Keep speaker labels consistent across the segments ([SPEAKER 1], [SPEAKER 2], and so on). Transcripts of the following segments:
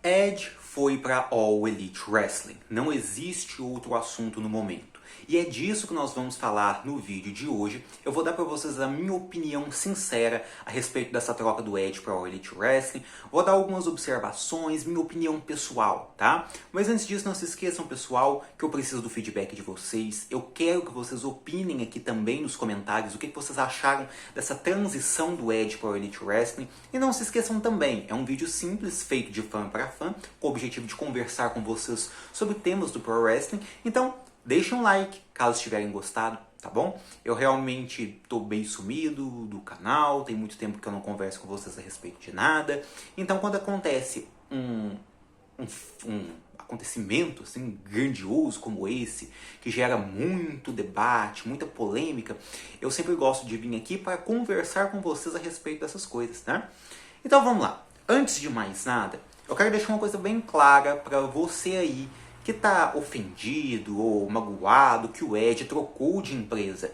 [SPEAKER 1] Edge foi para All Elite Wrestling. Não existe outro assunto no momento. E é disso que nós vamos falar no vídeo de hoje. Eu vou dar para vocês a minha opinião sincera a respeito dessa troca do Edge para All Elite Wrestling. Vou dar algumas observações, minha opinião pessoal, tá? Mas antes disso, não se esqueçam, pessoal, que eu preciso do feedback de vocês. Eu quero que vocês opinem aqui também nos comentários o que vocês acharam dessa transição do Edge para All Elite Wrestling. E não se esqueçam também, é um vídeo simples, feito de fã para fã, com o objetivo de conversar com vocês sobre temas do Pro Wrestling. Então, deixem um like, caso tiverem gostado, tá bom? Eu realmente tô bem sumido do canal, tem muito tempo que eu não converso com vocês a respeito de nada. Então, quando acontece um acontecimento assim, grandioso como esse, que gera muito debate, muita polêmica, eu sempre gosto de vir aqui para conversar com vocês a respeito dessas coisas, né? Então, vamos lá. Antes de mais nada, eu quero deixar uma coisa bem clara para você aí, que está ofendido ou magoado que o Edge trocou de empresa.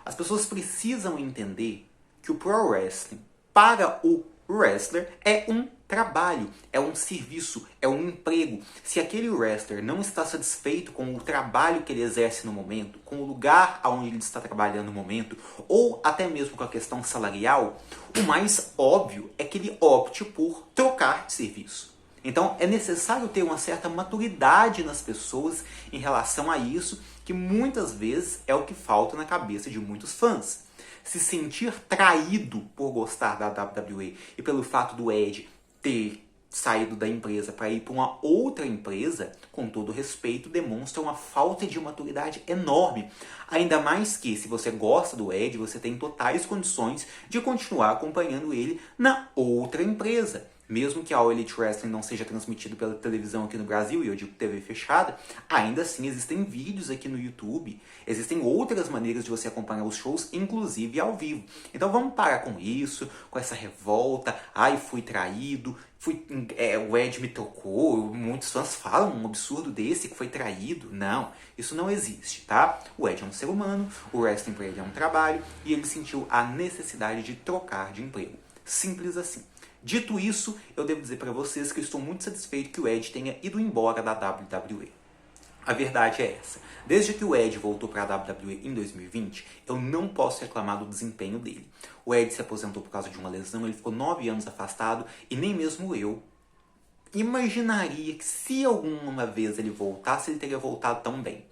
[SPEAKER 1] As pessoas precisam entender que o Pro Wrestling, para o wrestler, é um trabalho, é um serviço, é um emprego. Se aquele wrestler não está satisfeito com o trabalho que ele exerce no momento, com o lugar onde ele está trabalhando no momento, ou até mesmo com a questão salarial, o mais óbvio é que ele opte por trocar de serviço. Então é necessário ter uma certa maturidade nas pessoas em relação a isso, que muitas vezes é o que falta na cabeça de muitos fãs. Se sentir traído por gostar da WWE e pelo fato do Edge ter saído da empresa para ir para uma outra empresa, com todo respeito, demonstra uma falta de maturidade enorme. Ainda mais que, se você gosta do Edge, você tem totais condições de continuar acompanhando ele na outra empresa. Mesmo que a All Elite Wrestling não seja transmitido pela televisão aqui no Brasil, e eu digo TV fechada, ainda assim existem vídeos aqui no YouTube, existem outras maneiras de você acompanhar os shows, inclusive ao vivo. Então vamos parar com isso, com essa revolta, ai, fui traído, o Edge me trocou, muitos fãs falam um absurdo desse, que foi traído. Não, isso não existe, tá? O Edge é um ser humano, o wrestling para ele é um trabalho, e ele sentiu a necessidade de trocar de emprego. Simples assim. Dito isso, eu devo dizer para vocês que eu estou muito satisfeito que o Edge tenha ido embora da WWE. A verdade é essa. Desde que o Edge voltou para a WWE em 2020, eu não posso reclamar do desempenho dele. O Edge se aposentou por causa de uma lesão, ele ficou 9 anos afastado e nem mesmo eu imaginaria que se alguma vez ele voltasse, ele teria voltado tão bem.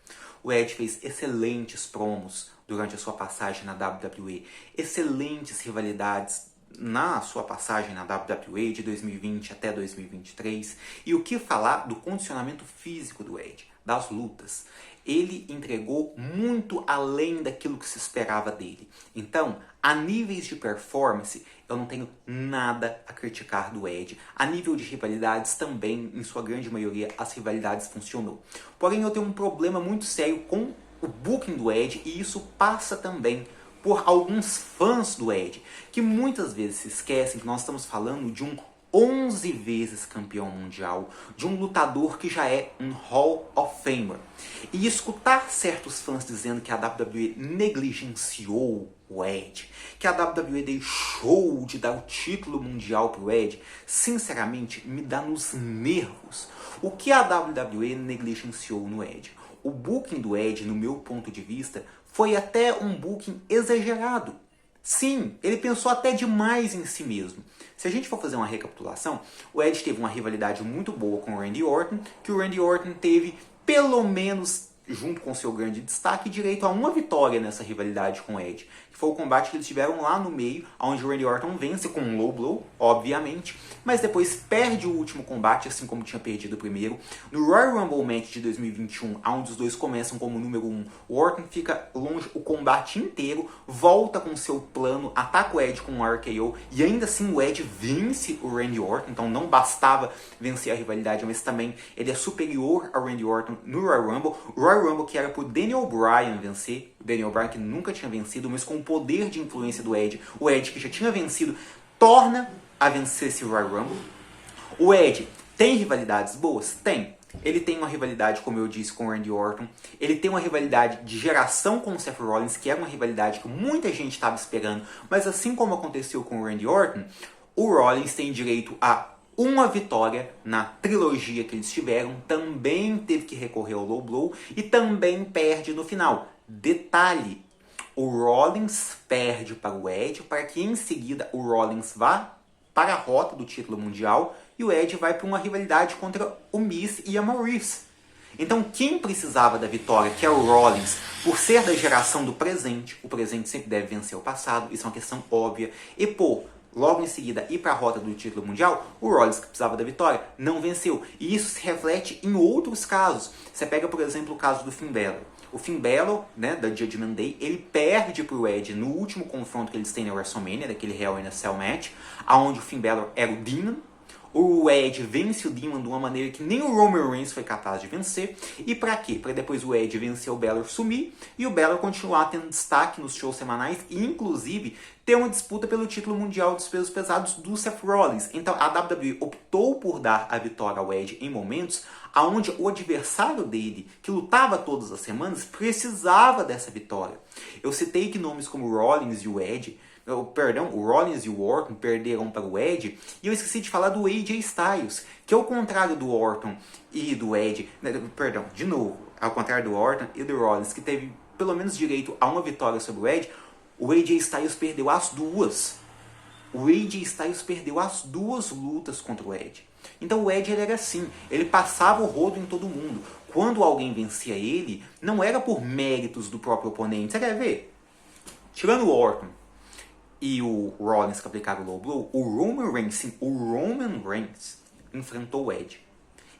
[SPEAKER 1] O Edge fez excelentes promos durante a sua passagem na WWE, excelentes rivalidades na sua passagem na WWE de 2020 até 2023. E o que falar do condicionamento físico do Edge, das lutas. Ele entregou muito além daquilo que se esperava dele. Então, a níveis de performance, eu não tenho nada a criticar do Edge. A nível de rivalidades também, em sua grande maioria, as rivalidades funcionou. Porém, eu tenho um problema muito sério com o booking do Edge, e isso passa também por alguns fãs do Edge, que muitas vezes se esquecem que nós estamos falando de um 11 vezes campeão mundial, de um lutador que já é um Hall of Famer. E escutar certos fãs dizendo que a WWE negligenciou o Edge, que a WWE deixou de dar o título mundial para o Edge, sinceramente me dá nos nervos. O que a WWE negligenciou no Edge? O booking do Edge, no meu ponto de vista, foi até um booking exagerado. Sim, ele pensou até demais em si mesmo. Se a gente for fazer uma recapitulação, o Edge teve uma rivalidade muito boa com o Randy Orton, que o Randy Orton teve, pelo menos, junto com seu grande destaque, direito a uma vitória nessa rivalidade com o Edge, que foi o combate que eles tiveram lá no meio, onde o Randy Orton vence com um low blow, obviamente, mas depois perde o último combate, assim como tinha perdido o primeiro. No Royal Rumble Match de 2021, onde os dois começam como número 1, o Orton fica longe o combate inteiro, volta com seu plano, ataca o Edge com um RKO, e ainda assim o Edge vence o Randy Orton. Então não bastava vencer a rivalidade, mas também ele é superior ao Randy Orton no Royal Rumble. O Royal Rumble que era pro Daniel Bryan vencer, o Daniel Bryan que nunca tinha vencido, mas com o poder de influência do Edge, o Edge que já tinha vencido, torna a vencer esse Royal Rumble. O Edge tem rivalidades boas? Tem. Ele tem uma rivalidade, como eu disse, com o Randy Orton. Ele tem uma rivalidade de geração com o Seth Rollins, que era uma rivalidade que muita gente estava esperando. Mas assim como aconteceu com o Randy Orton, o Rollins tem direito a uma vitória na trilogia que eles tiveram, também teve que recorrer ao low blow e também perde no final. Detalhe, o Rollins perde para o Edge para que em seguida o Rollins vá para a rota do título mundial e o Edge vai para uma rivalidade contra o Miz e a Maurice. Então quem precisava da vitória, que é o Rollins, por ser da geração do presente, o presente sempre deve vencer o passado, isso é uma questão óbvia, e por logo em seguida ir para a rota do título mundial, o Rollins, que precisava da vitória, não venceu. E isso se reflete em outros casos. Você pega, por exemplo, o caso do Finn Balor. O Finn Balor, né, da Judgment Day, ele perde para o Edge no último confronto que eles têm na WrestleMania, daquele Hell in a Cell match, onde o Finn Balor era o Demon. O Edge vence o Demon de uma maneira que nem o Roman Reigns foi capaz de vencer. E pra quê? Pra depois o Edge vencer o Balor, sumir e o Balor continuar tendo destaque nos shows semanais e inclusive ter uma disputa pelo título mundial dos pesos pesados do Seth Rollins. Então a WWE optou por dar a vitória ao Edge em momentos onde o adversário dele, que lutava todas as semanas, precisava dessa vitória. Eu citei que nomes como o Rollins e o Edge, o Rollins e o Orton perderam para o Edge, e eu esqueci de falar do AJ Styles, que ao contrário do Orton e do Edge, de novo, ao contrário do Orton e do Rollins, que teve pelo menos direito a uma vitória sobre o Edge, o AJ Styles perdeu as duas. O AJ Styles perdeu as duas lutas contra o Edge. Então o Edge ele era assim, ele passava o rodo em todo mundo. Quando alguém vencia ele, não era por méritos do próprio oponente. Você quer ver? Tirando o Orton e o Rollins que aplicaram o low blow, o Roman Reigns enfrentou o Edge.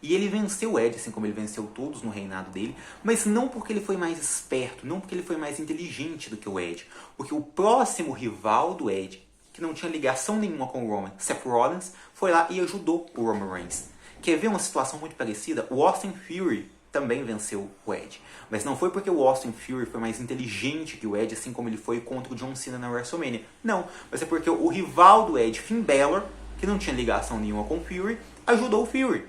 [SPEAKER 1] E ele venceu o Edge, assim como ele venceu todos no reinado dele, mas não porque ele foi mais esperto, não porque ele foi mais inteligente do que o Edge, porque o próximo rival do Edge, que não tinha ligação nenhuma com o Roman, Seth Rollins, foi lá e ajudou o Roman Reigns. Quer ver uma situação muito parecida? O Austin Theory também venceu o Edge. Mas não foi porque o Austin Theory foi mais inteligente que o Edge, assim como ele foi contra o John Cena na WrestleMania. Não, mas é porque o rival do Edge, Finn Balor, que não tinha ligação nenhuma com o Theory, ajudou o Theory.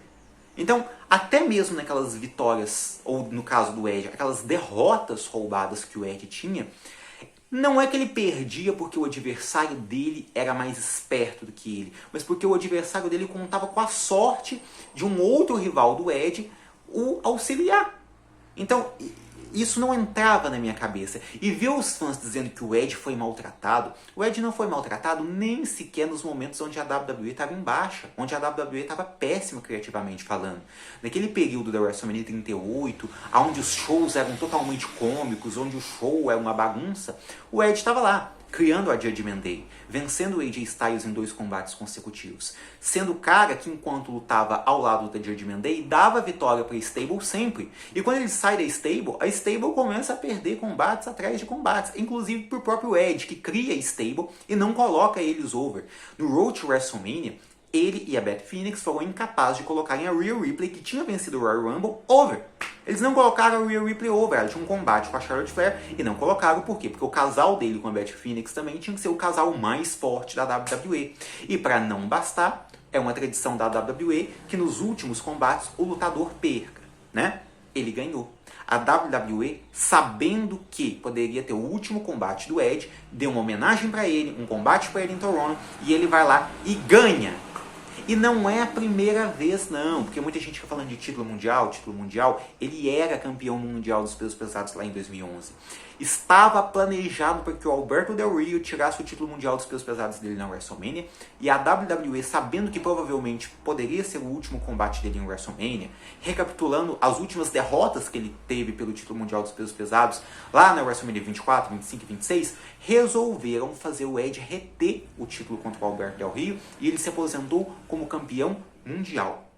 [SPEAKER 1] Então, até mesmo naquelas vitórias, ou no caso do Edge, aquelas derrotas roubadas que o Edge tinha, não é que ele perdia porque o adversário dele era mais esperto do que ele, mas porque o adversário dele contava com a sorte de um outro rival do Edge o auxiliar. Então, isso não entrava na minha cabeça. E ver os fãs dizendo que o Edge foi maltratado, o Edge não foi maltratado nem sequer nos momentos onde a WWE estava em baixa, onde a WWE estava péssima criativamente falando. Naquele período da WrestleMania 38, onde os shows eram totalmente cômicos, onde o show era uma bagunça, o Edge estava lá, criando a Judgment Day, vencendo o AJ Styles em 2 combates consecutivos, sendo o cara que enquanto lutava ao lado da Judgment Day, dava vitória para a Stable sempre. E quando ele sai da Stable, a Stable começa a perder combates atrás de combates, inclusive por próprio Edge, que cria a Stable e não coloca eles over. No Road to WrestleMania, ele e a Beth Phoenix foram incapazes de colocarem a Rhea Ripley, que tinha vencido o Royal Rumble, over. Eles não colocaram a Rhea Ripley over, ela tinha um combate com a Charlotte Flair, e não colocaram por quê? Porque o casal dele com a Beth Phoenix também tinha que ser o casal mais forte da WWE. E para não bastar, é uma tradição da WWE que nos últimos combates o lutador perca, né? Ele ganhou. A WWE, sabendo que poderia ter o último combate do Edge, deu uma homenagem para ele, um combate para ele em Toronto, e ele vai lá e ganha. E não é a primeira vez, não, porque muita gente fica falando de título mundial, ele era campeão mundial dos pesos pesados lá em 2011. Estava planejado para que o Alberto Del Rio tirasse o título mundial dos pesos pesados dele na WrestleMania, e a WWE, sabendo que provavelmente poderia ser o último combate dele em WrestleMania, recapitulando as últimas derrotas que ele teve pelo título mundial dos pesos pesados, lá na WrestleMania 24, 25 e 26, resolveram fazer o Edge reter o título contra o Alberto Del Rio, e ele se aposentou como campeão mundial.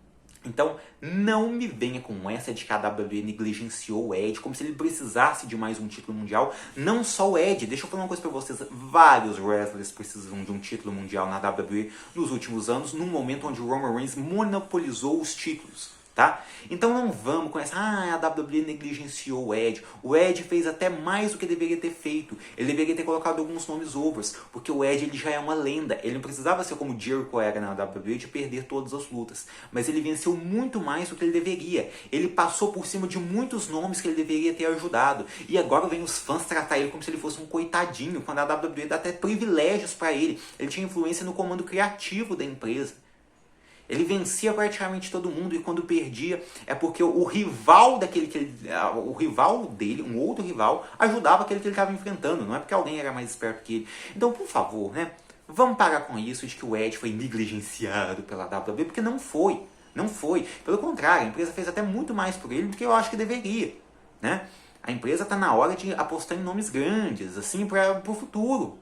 [SPEAKER 1] Então, não me venha com essa de que a WWE negligenciou o Edge, como se ele precisasse de mais um título mundial. Não só o Edge, deixa eu falar uma coisa pra vocês, vários wrestlers precisam de um título mundial na WWE nos últimos anos, num momento onde o Roman Reigns monopolizou os títulos. Tá? Então não vamos com essa, a WWE negligenciou o Edge. O Edge fez até mais do que deveria ter feito. Ele deveria ter colocado alguns nomes overs, porque o Edge ele já é uma lenda. Ele não precisava ser como o Jericho era na WWE de perder todas as lutas, mas ele venceu muito mais do que ele deveria. Ele passou por cima de muitos nomes que ele deveria ter ajudado, e agora vem os fãs tratar ele como se ele fosse um coitadinho, quando a WWE dá até privilégios para ele. Ele tinha influência no comando criativo da empresa. Ele vencia praticamente todo mundo e quando perdia é porque o rival o rival dele, um outro rival, ajudava aquele que ele estava enfrentando. Não é porque alguém era mais esperto que ele. Então, por favor, né? Vamos parar com isso de que o Edge foi negligenciado pela WWE, porque não foi. Não foi. Pelo contrário, a empresa fez até muito mais por ele do que eu acho que deveria, né? A empresa está na hora de apostar em nomes grandes, assim, para o futuro.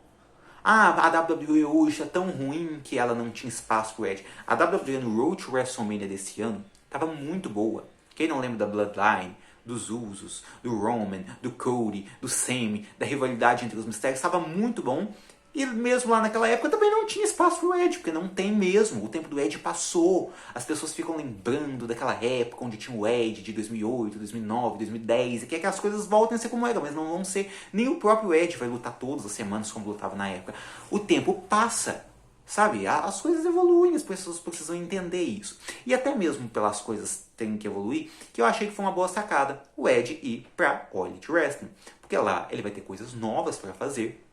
[SPEAKER 1] Ah, a WWE hoje é tão ruim que ela não tinha espaço pro Edge. A WWE no Road to WrestleMania desse ano estava muito boa. Quem não lembra da Bloodline, dos Usos, do Roman, do Cody, do Sami, da rivalidade entre os mistérios, estava muito bom. E mesmo lá naquela época também não tinha espaço pro Edge, porque não tem mesmo. O tempo do Edge passou. As pessoas ficam lembrando daquela época onde tinha o Edge de 2008, 2009, 2010, e quer que as coisas voltem a ser como eram, mas não vão ser. Nem o próprio Edge vai lutar todas as semanas como lutava na época. O tempo passa, sabe? As coisas evoluem, as pessoas precisam entender isso. E até mesmo pelas coisas terem que evoluir, que eu achei que foi uma boa sacada o Edge ir pra All Elite Wrestling. Porque lá ele vai ter coisas novas para fazer.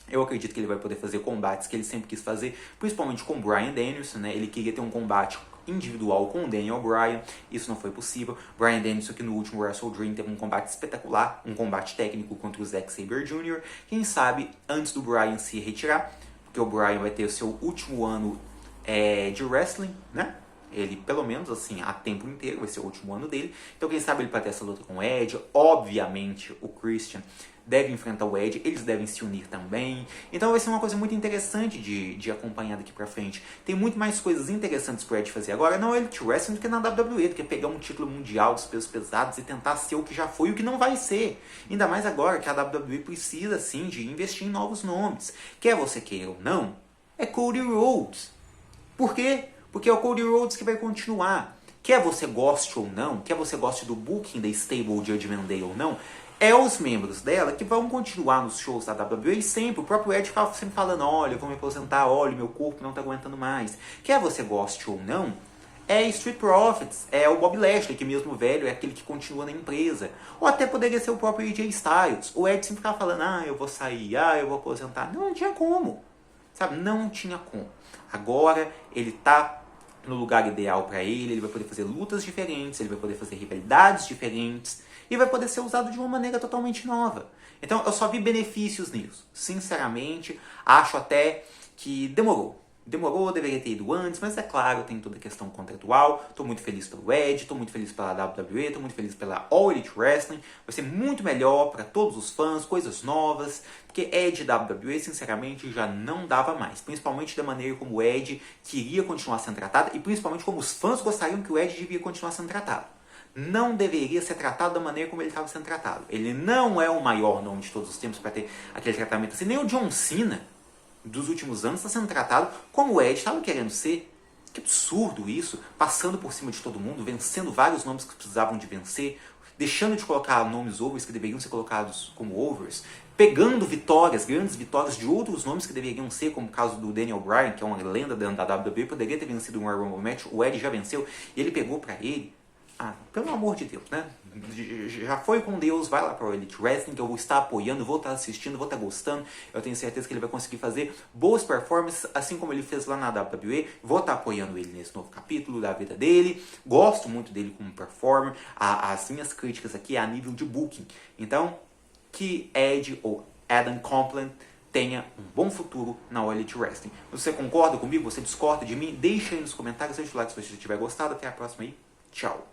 [SPEAKER 1] Eu acredito que ele vai poder fazer combates que ele sempre quis fazer, principalmente com o Bryan Danielson, né? Ele queria ter um combate individual com o Daniel Bryan, isso não foi possível. Bryan Danielson, que no último Wrestle Dream teve um combate espetacular, um combate técnico contra o Zack Sabre Jr. Quem sabe, antes do Bryan se retirar, porque o Bryan vai ter o seu último ano de wrestling, né? Ele, pelo menos, assim, há tempo inteiro, vai ser o último ano dele. Então, quem sabe ele vai ter essa luta com o Edge. Obviamente, o Christian deve enfrentar o Edge, eles devem se unir também. Então vai ser uma coisa muito interessante de acompanhar daqui pra frente. Tem muito mais coisas interessantes pro Edge fazer agora na Elite Wrestling do que na WWE, do que pegar um título mundial dos pesos pesados e tentar ser o que já foi e o que não vai ser. Ainda mais agora que a WWE precisa, sim, de investir em novos nomes. Quer você queira ou não, é Cody Rhodes. Por quê? Porque é o Cody Rhodes que vai continuar. Quer você goste ou não, quer você goste do booking da Stable Judgment Day ou não, é os membros dela que vão continuar nos shows da WWE sempre. O próprio Edge ficava sempre falando, olha, eu vou me aposentar, olha, meu corpo não está aguentando mais. Quer você goste ou não, é Street Profits, é o Bob Lashley, que mesmo velho é aquele que continua na empresa. Ou até poderia ser o próprio AJ Styles. O Edge sempre ficava falando, eu vou sair, eu vou aposentar. Não tinha como, sabe? Não tinha como. Agora ele tá no lugar ideal para ele vai poder fazer lutas diferentes, ele vai poder fazer rivalidades diferentes e vai poder ser usado de uma maneira totalmente nova. Então eu só vi benefícios nisso. Sinceramente, acho até que demorou. Demorou, deveria ter ido antes, mas é claro, tem toda a questão contratual. Estou muito feliz pelo Edge, estou muito feliz pela WWE, estou muito feliz pela All Elite Wrestling. Vai ser muito melhor para todos os fãs, coisas novas, porque Edge e WWE, sinceramente, já não dava mais. Principalmente da maneira como o Edge queria continuar sendo tratado e principalmente como os fãs gostariam que o Edge devia continuar sendo tratado. Não deveria ser tratado da maneira como ele estava sendo tratado. Ele não é o maior nome de todos os tempos para ter aquele tratamento assim. Nem o John Cena dos últimos anos está sendo tratado como o Edge estava querendo ser. Que absurdo isso, passando por cima de todo mundo, vencendo vários nomes que precisavam de vencer, deixando de colocar nomes overs que deveriam ser colocados como overs, pegando vitórias, grandes vitórias de outros nomes que deveriam ser, como o caso do Daniel Bryan, que é uma lenda da WWE, poderia ter vencido um Royal Rumble match, o Edge já venceu, e ele pegou para ele. Pelo amor de Deus, né? Já foi com Deus, vai lá para o Elite Wrestling, que eu vou estar apoiando, vou estar assistindo, vou estar gostando. Eu tenho certeza que ele vai conseguir fazer boas performances, assim como ele fez lá na WWE. Vou estar apoiando ele nesse novo capítulo da vida dele. Gosto muito dele como performer. As minhas críticas aqui é a nível de booking. Então, que Edge ou Adam Copeland tenha um bom futuro na All Elite Wrestling. Você concorda comigo? Você discorda de mim? Deixa aí nos comentários, deixa o like se você tiver gostado. Até a próxima aí. Tchau.